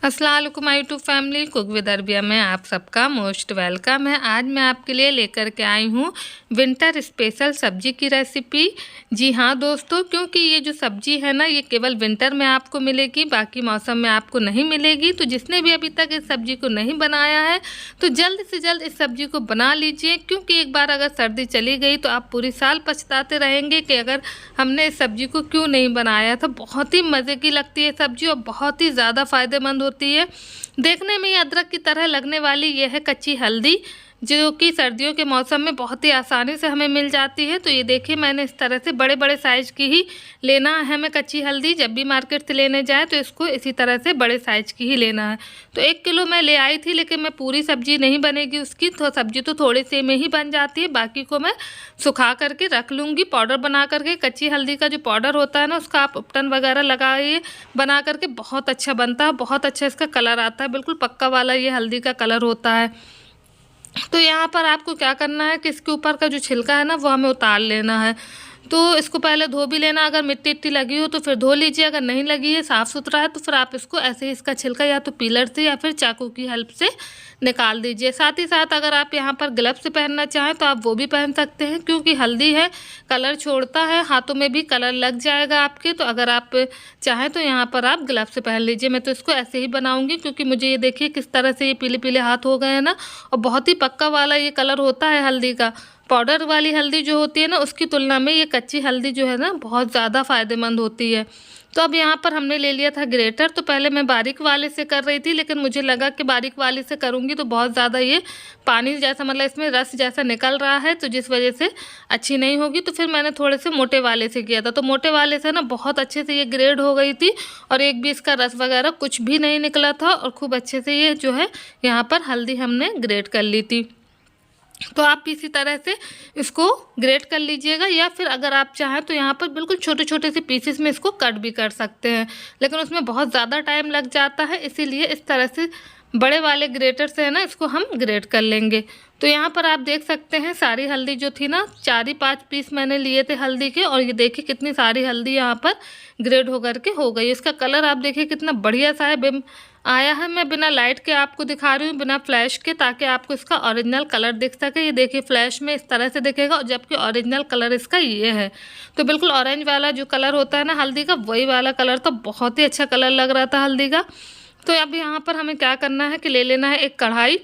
अस्सलाम वालेकुम my YouTube family. Cook with Arabia में आप सबका मोस्ट वेलकम है। आज मैं आपके लिए लेकर के आई हूँ विंटर स्पेशल सब्जी की रेसिपी। जी हाँ दोस्तों, क्योंकि ये जो सब्जी है ना, ये केवल विंटर में आपको मिलेगी, बाकी मौसम में आपको नहीं मिलेगी। तो जिसने भी अभी तक इस सब्जी को नहीं बनाया है तो जल्द से जल्द इस सब्जी को बना लीजिए, क्योंकि एक बार अगर सर्दी चली गई तो आप पूरी साल पछताते रहेंगे कि अगर हमने इस सब्जी को क्यों नहीं बनाया था। बहुत ही मज़े की लगती है सब्जी और बहुत ही ज़्यादा फ़ायदेमंद होती है। देखने में ये अदरक की तरह लगने वाली यह है कच्ची हल्दी, जो कि सर्दियों के मौसम में बहुत ही आसानी से हमें मिल जाती है। तो ये देखिए, मैंने इस तरह से बड़े बड़े साइज़ की ही लेना है हमें कच्ची हल्दी। जब भी मार्केट से लेने जाए तो इसको इसी तरह से बड़े साइज़ की ही लेना है। तो 1 किलो मैं ले आई थी, लेकिन मैं पूरी सब्जी नहीं बनेगी उसकी, तो सब्जी तो थोड़ी सी में ही बन जाती है। बाकी को मैं सुखा करके रख लूँगी, पाउडर बना करके। कच्ची हल्दी का जो पाउडर होता है ना, उसका आप उपटन वगैरह लगाइए बना करके, बहुत अच्छा बनता है, बहुत अच्छा इसका कलर आता है। बिल्कुल पक्का वाला ये हल्दी का कलर होता है। तो यहाँ पर आपको क्या करना है कि इसके ऊपर का जो छिलका है ना, वो हमें उतार लेना है। तो इसको पहले धो भी लेना, अगर मिट्टी इट्टी लगी हो तो फिर धो लीजिए, अगर नहीं लगी है, साफ़ सुथरा है, तो फिर आप इसको ऐसे ही इसका छिलका या तो पीलर से या फिर चाकू की हेल्प से निकाल दीजिए। साथ ही साथ अगर आप यहाँ पर ग्लव्स से पहनना चाहें तो आप वो भी पहन सकते हैं, क्योंकि हल्दी है, कलर छोड़ता है, हाथों में भी कलर लग जाएगा आपके। तो अगर आप चाहें तो यहाँ पर आप ग्लव्स से पहन लीजिए। मैं तो इसको ऐसे ही बनाऊँगी, क्योंकि मुझे ये देखिए किस तरह से ये पीले पीले हाथ हो गए हैं ना, और बहुत ही पक्का वाला ये कलर होता है हल्दी का। पाउडर वाली हल्दी जो होती है ना, उसकी तुलना में ये कच्ची हल्दी जो है ना, बहुत ज़्यादा फ़ायदेमंद होती है। तो अब यहाँ पर हमने ले लिया था ग्रेटर। तो पहले मैं बारीक वाले से कर रही थी, लेकिन मुझे लगा कि बारीक वाले से करूँगी तो बहुत ज़्यादा ये पानी जैसा, मतलब इसमें रस जैसा निकल रहा है, तो जिस वजह से अच्छी नहीं होगी। तो फिर मैंने थोड़े से मोटे वाले से किया था, तो मोटे वाले से ना बहुत अच्छे से ये ग्रेड हो गई थी, और एक भी इसका रस वगैरह कुछ भी नहीं निकला था, और खूब अच्छे से ये जो है यहाँ पर हल्दी हमने ग्रेड कर ली थी। तो आप इसी तरह से इसको ग्रेट कर लीजिएगा, या फिर अगर आप चाहें तो यहाँ पर बिल्कुल छोटे छोटे से पीसेस में इसको कट भी कर सकते हैं, लेकिन उसमें बहुत ज़्यादा टाइम लग जाता है, इसीलिए इस तरह से बड़े वाले ग्रेटर से है ना, इसको हम ग्रेट कर लेंगे। तो यहाँ पर आप देख सकते हैं सारी हल्दी जो थी ना, 4 ही 5 पीस मैंने लिए थे हल्दी के, और ये देखिए कितनी सारी हल्दी यहाँ पर ग्रेड होकर के हो गई। इसका कलर आप देखिए कितना बढ़िया सा है आया है। मैं बिना लाइट के आपको दिखा रही हूँ, बिना फ्लैश के, ताकि आपको इसका ओरिजिनल कलर दिख सके। ये देखिए फ्लैश में इस तरह से दिखेगा, और जबकि ओरिजिनल कलर इसका ये है। तो बिल्कुल ऑरेंज वाला जो कलर होता है ना हल्दी का, वही वाला कलर था, बहुत ही अच्छा कलर लग रहा था हल्दी का। तो अब यहाँ पर हमें क्या करना है कि ले लेना है एक कढ़ाई,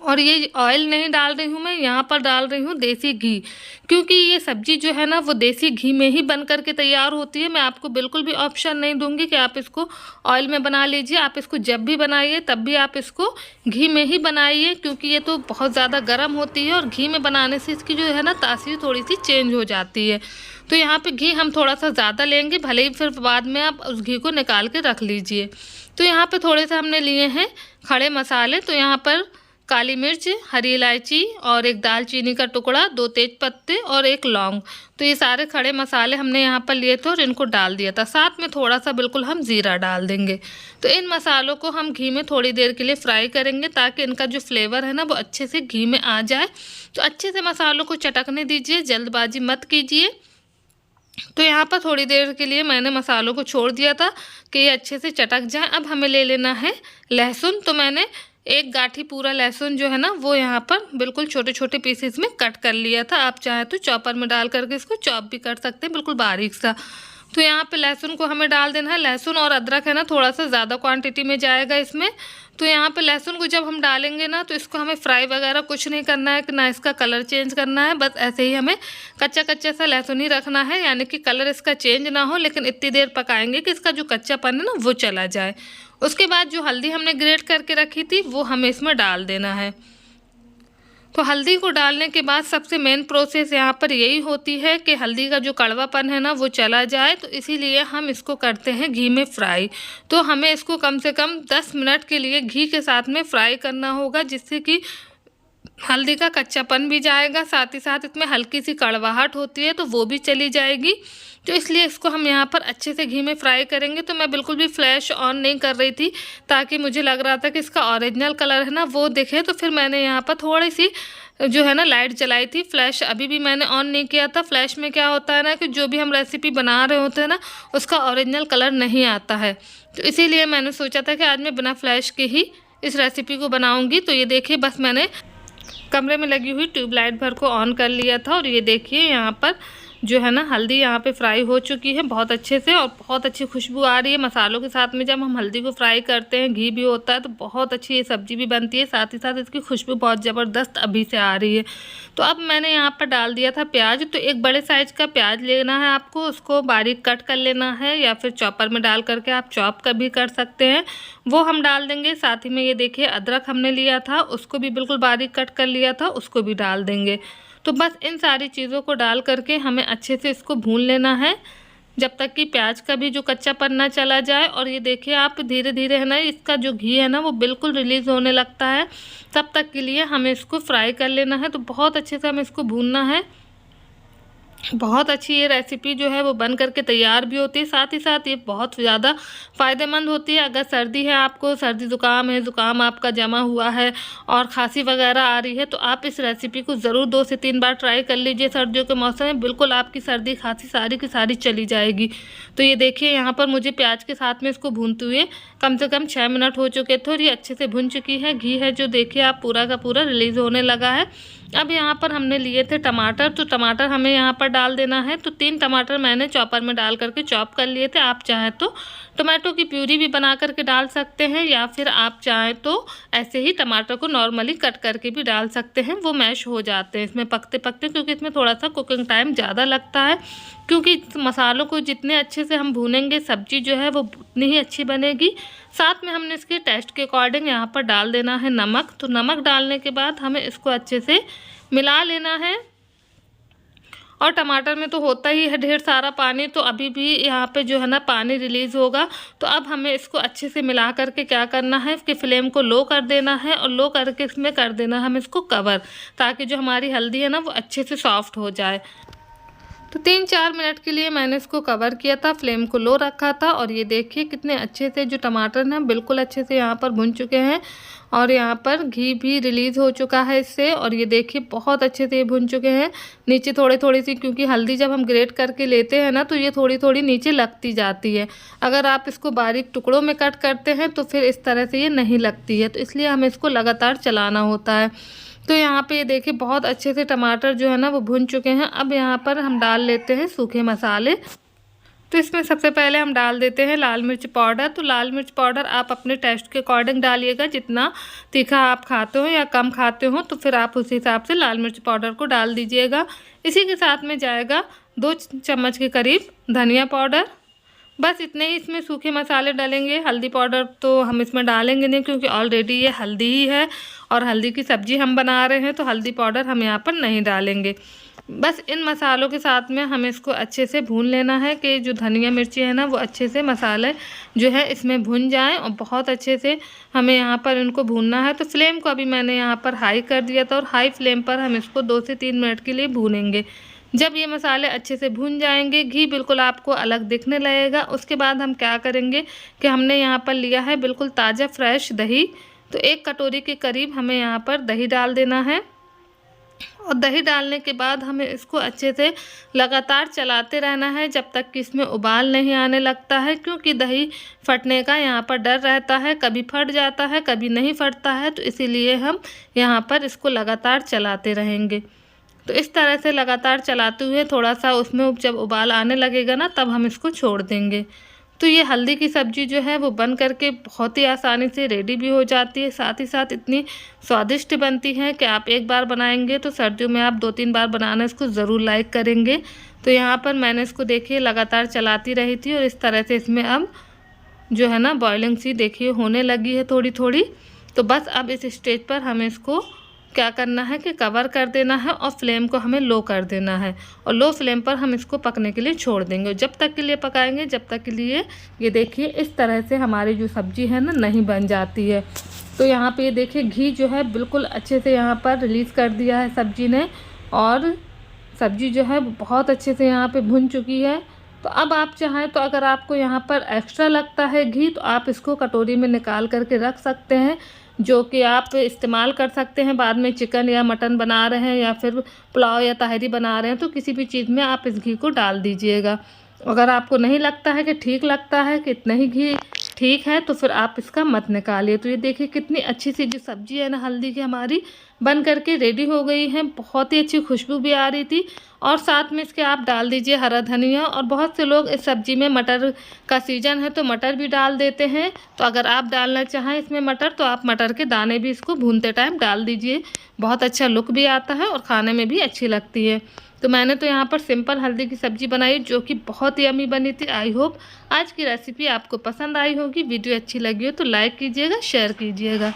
और ये ऑयल नहीं डाल रही हूँ मैं, यहाँ पर डाल रही हूँ देसी घी, क्योंकि ये सब्जी जो है ना, वो देसी घी में ही बन करके तैयार होती है। मैं आपको बिल्कुल भी ऑप्शन नहीं दूंगी कि आप इसको ऑयल में बना लीजिए। आप इसको जब भी बनाइए तब भी आप इसको घी में ही बनाइए, क्योंकि ये तो बहुत ज़्यादा गर्म होती है, और घी में बनाने से इसकी जो है ना तासीर थोड़ी सी चेंज हो जाती है। तो यहाँ पर घी हम थोड़ा सा ज़्यादा लेंगे, भले ही फिर बाद में आप उस घी को निकाल के रख लीजिए। तो यहाँ पर थोड़े से हमने लिए हैं खड़े मसाले। तो यहाँ पर काली मिर्च, हरी इलायची और एक दालचीनी का टुकड़ा, 2 तेज पत्ते और 1 लौंग। तो ये सारे खड़े मसाले हमने यहाँ पर लिए थे और इनको डाल दिया था। साथ में थोड़ा सा बिल्कुल हम ज़ीरा डाल देंगे। तो इन मसालों को हम घी में थोड़ी देर के लिए फ्राई करेंगे, ताकि इनका जो फ्लेवर है ना, वो अच्छे से घी में आ जाए। तो अच्छे से मसालों को चटकने दीजिए, जल्दबाजी मत कीजिए। तो यहाँ पर थोड़ी देर के लिए मैंने मसालों को छोड़ दिया था कि ये अच्छे से चटक जाए। अब हमें ले लेना है लहसुन। तो मैंने एक गाठी पूरा लहसुन जो है ना, वो यहाँ पर बिल्कुल छोटे छोटे पीसेस में कट कर लिया था। आप चाहे तो चॉपर में डाल करके इसको चॉप भी कर सकते हैं, बिल्कुल बारीक सा। तो यहाँ पे लहसुन को हमें डाल देना है। लहसुन और अदरक है ना, थोड़ा सा ज़्यादा क्वांटिटी में जाएगा इसमें। तो यहाँ पे लहसुन को जब हम डालेंगे ना, तो इसको हमें फ्राई वगैरह कुछ नहीं करना है, कि ना इसका कलर चेंज करना है। बस ऐसे ही हमें कच्चा कच्चा सा लहसुन ही रखना है, यानी कि कलर इसका चेंज ना हो, लेकिन इतनी देर पकाएंगे कि इसका जो कच्चापन है ना, वो चला जाए। उसके बाद जो हल्दी हमने ग्रेट करके रखी थी, वो हमें इसमें डाल देना है। तो हल्दी को डालने के बाद सबसे मेन प्रोसेस यहाँ पर यही होती है कि हल्दी का जो कड़वापन है ना, वो चला जाए। तो इसीलिए हम इसको करते हैं घी में फ्राई। तो हमें इसको कम से कम 10 मिनट के लिए घी के साथ में फ्राई करना होगा, जिससे कि हल्दी का कच्चापन भी जाएगा, साथ ही साथ इसमें हल्की सी कड़वाहट होती है तो वो भी चली जाएगी। तो इसलिए इसको हम यहाँ पर अच्छे से घी में फ्राई करेंगे। तो मैं बिल्कुल भी फ्लैश ऑन नहीं कर रही थी, ताकि मुझे लग रहा था कि इसका ओरिजिनल कलर है ना वो दिखे, तो फिर मैंने यहाँ पर थोड़ी सी जो है ना लाइट जलाई थी। फ्लैश अभी भी मैंने ऑन नहीं किया था। फ्लैश में क्या होता है ना कि जो भी हम रेसिपी बना रहे होते हैं ना उसका ओरिजिनल कलर नहीं आता है। तो इसीलिए मैंने सोचा था कि आज मैं बिना फ्लैश के ही इस रेसिपी को बनाऊंगी। तो ये देखिए, बस मैंने कमरे में लगी हुई ट्यूबलाइट भर को ऑन कर लिया था और ये देखिए यहाँ पर जो है ना हल्दी यहाँ पे फ्राई हो चुकी है बहुत अच्छे से, और बहुत अच्छी खुशबू आ रही है। मसालों के साथ में जब हम हल्दी को फ्राई करते हैं, घी भी होता है, तो बहुत अच्छी ये सब्ज़ी भी बनती है। साथ ही साथ इसकी खुशबू बहुत ज़बरदस्त अभी से आ रही है। तो अब मैंने यहाँ पर डाल दिया था प्याज। तो एक बड़े साइज़ का प्याज लेना है आपको, उसको बारीक कट कर लेना है, या फिर चॉपर में डाल करके आप चॉप का भी कर सकते हैं, वो हम डाल देंगे। साथ ही में ये देखिए अदरक हमने लिया था, उसको भी बिल्कुल बारीक कट कर लिया था, उसको भी डाल देंगे। तो बस इन सारी चीज़ों को डाल करके हमें अच्छे से इसको भून लेना है, जब तक कि प्याज का भी जो कच्चापन ना चला जाए। और ये देखिए आप धीरे धीरे है ना इसका जो घी है ना वो बिल्कुल रिलीज़ होने लगता है, तब तक के लिए हमें इसको फ्राई कर लेना है। तो बहुत अच्छे से हमें इसको भूनना है। बहुत अच्छी ये रेसिपी जो है वो बन करके तैयार भी होती है। साथ ही साथ ये बहुत ज़्यादा फ़ायदेमंद होती है। अगर सर्दी है, आपको सर्दी ज़ुकाम है, ज़ुकाम आपका जमा हुआ है और खांसी वगैरह आ रही है, तो आप इस रेसिपी को ज़रूर 2 से 3 बार ट्राई कर लीजिए। सर्दियों के मौसम में बिल्कुल आपकी सर्दी खांसी सारी की सारी चली जाएगी। तो ये देखिए यहाँ पर मुझे प्याज के साथ में इसको भूनते हुए कम से कम 6 मिनट हो चुके थे और ये अच्छे से भुन चुकी है। घी है जो देखिए आप पूरा का पूरा रिलीज़ होने लगा है। अब यहाँ पर हमने लिए थे टमाटर, तो टमाटर हमें यहाँ पर डाल देना है। तो 3 टमाटर मैंने चॉपर में डाल करके चॉप कर लिए थे। आप चाहें तो टमाटो की प्यूरी भी बना करके डाल सकते हैं, या फिर आप चाहें तो ऐसे ही टमाटर को नॉर्मली कट करके भी डाल सकते हैं, वो मैश हो जाते हैं इसमें पकते पकते, क्योंकि इसमें थोड़ा सा कुकिंग टाइम ज़्यादा लगता है। क्योंकि मसालों को जितने अच्छे से हम भूनेंगे सब्ज़ी जो है वो उतनी ही अच्छी बनेगी। साथ में हमने इसके टेस्ट के अकॉर्डिंग यहाँ पर डाल देना है नमक। तो नमक डालने के बाद हमें इसको अच्छे से मिला लेना है। और टमाटर में तो होता ही है ढेर सारा पानी, तो अभी भी यहाँ पे जो है ना पानी रिलीज़ होगा। तो अब हमें इसको अच्छे से मिला करके क्या करना है, इसकी फ्लेम को लो कर देना है, और लो करके इसमें कर देना है हमें इसको कवर, ताकि जो हमारी हल्दी है ना वो अच्छे से सॉफ्ट हो जाए। तो 3-4 मिनट के लिए मैंने इसको कवर किया था, फ्लेम को लो रखा था। और ये देखिए कितने अच्छे से जो टमाटर हैं बिल्कुल अच्छे से यहाँ पर भुन चुके हैं, और यहाँ पर घी भी रिलीज़ हो चुका है इससे। और ये देखिए बहुत अच्छे से ये भुन चुके हैं। नीचे थोड़ी थोड़ी सी, क्योंकि हल्दी जब हम ग्रेट करके लेते हैं ना तो ये थोड़ी थोड़ी नीचे लगती जाती है। अगर आप इसको बारीक टुकड़ों में कट करते हैं तो फिर इस तरह से ये नहीं लगती है, तो इसलिए हमें इसको लगातार चलाना होता है। तो यहाँ पे ये देखिए बहुत अच्छे से टमाटर जो है ना वो भुन चुके हैं। अब यहाँ पर हम डाल लेते हैं सूखे मसाले। तो इसमें सबसे पहले हम डाल देते हैं लाल मिर्च पाउडर। तो लाल मिर्च पाउडर आप अपने टेस्ट के अकॉर्डिंग डालिएगा, जितना तीखा आप खाते हो या कम खाते हो तो फिर आप उस हिसाब से लाल मिर्च पाउडर को डाल दीजिएगा। इसी के साथ में जाएगा 2 चम्मच के करीब धनिया पाउडर। बस इतने ही इसमें सूखे मसाले डालेंगे। हल्दी पाउडर तो हम इसमें डालेंगे नहीं, क्योंकि ऑलरेडी ये हल्दी ही है और हल्दी की सब्ज़ी हम बना रहे हैं, तो हल्दी पाउडर हम यहाँ पर नहीं डालेंगे। बस इन मसालों के साथ में हमें इसको अच्छे से भून लेना है कि जो धनिया मिर्ची है ना वो अच्छे से मसाले जो है इसमें भुन जाएं, और बहुत अच्छे से हमें यहाँ पर इनको भूनना है। तो फ्लेम को अभी मैंने यहाँ पर हाई कर दिया था, और हाई फ्लेम पर हम इसको 2 से 3 मिनट के लिए भूनेंगे। जब ये मसाले अच्छे से भून जाएंगे, घी बिल्कुल आपको अलग दिखने लगेगा, उसके बाद हम क्या करेंगे कि हमने यहाँ पर लिया है बिल्कुल ताज़ा फ्रेश दही। तो 1 कटोरी के करीब हमें यहाँ पर दही डाल देना है, और दही डालने के बाद हमें इसको अच्छे से लगातार चलाते रहना है जब तक कि इसमें उबाल नहीं आने लगता है, क्योंकि दही फटने का यहाँ पर डर रहता है, कभी फट जाता है कभी नहीं फटता है। तो इसीलिए हम यहाँ पर इसको लगातार चलाते रहेंगे। तो इस तरह से लगातार चलाते हुए थोड़ा सा उसमें जब उबाल आने लगेगा ना तब हम इसको छोड़ देंगे। तो ये हल्दी की सब्ज़ी जो है वो बन करके बहुत ही आसानी से रेडी भी हो जाती है। साथ ही साथ इतनी स्वादिष्ट बनती है कि आप एक बार बनाएंगे तो सर्दियों में आप 2-3 बार बनाना इसको ज़रूर लाइक करेंगे। तो यहाँ पर मैंने इसको देखिए लगातार चलाती रही थी, और इस तरह से इसमें अब जो है ना बॉइलिंग सी देखिए होने लगी है थोड़ी थोड़ी। तो बस अब इस स्टेज पर हमें इसको क्या करना है कि कवर कर देना है, और फ्लेम को हमें लो कर देना है, और लो फ्लेम पर हम इसको पकने के लिए छोड़ देंगे। जब तक के लिए पकाएंगे जब तक के लिए ये देखिए इस तरह से हमारी जो सब्ज़ी है ना नहीं बन जाती है। तो यहाँ पे ये देखिए घी जो है बिल्कुल अच्छे से यहाँ पर रिलीज़ कर दिया है सब्जी ने, और सब्जी जो है बहुत अच्छे से यहाँ पे भुन चुकी है। तो अब आप चाहें तो अगर आपको यहाँ पर एक्स्ट्रा लगता है घी तो आप इसको कटोरी में निकाल करके रख सकते हैं, जो कि आप इस्तेमाल कर सकते हैं बाद में चिकन या मटन बना रहे हैं या फिर पुलाव या तहरी बना रहे हैं तो किसी भी चीज़ में आप इस घी को डाल दीजिएगा। अगर आपको नहीं लगता है कि ठीक लगता है कि इतना ही घी ठीक है तो फिर आप इसका मत निकालिए। तो ये देखिए कितनी अच्छी सी जो सब्ज़ी है ना हल्दी की हमारी बन करके रेडी हो गई है। बहुत ही अच्छी खुशबू भी आ रही थी, और साथ में इसके आप डाल दीजिए हरा धनिया। और बहुत से लोग इस सब्ज़ी में मटर का सीज़न है तो मटर भी डाल देते हैं, तो अगर आप डालना चाहें इसमें मटर तो आप मटर के दाने भी इसको भूनते टाइम डाल दीजिए। बहुत अच्छा लुक भी आता है और खाने में भी अच्छी लगती है। तो मैंने तो यहाँ पर सिंपल हल्दी की सब्ज़ी बनाई जो कि बहुत ही यम्मी बनी थी। आई होप आज की रेसिपी आपको पसंद आई होगी। वीडियो अच्छी लगी हो तो लाइक कीजिएगा, शेयर कीजिएगा।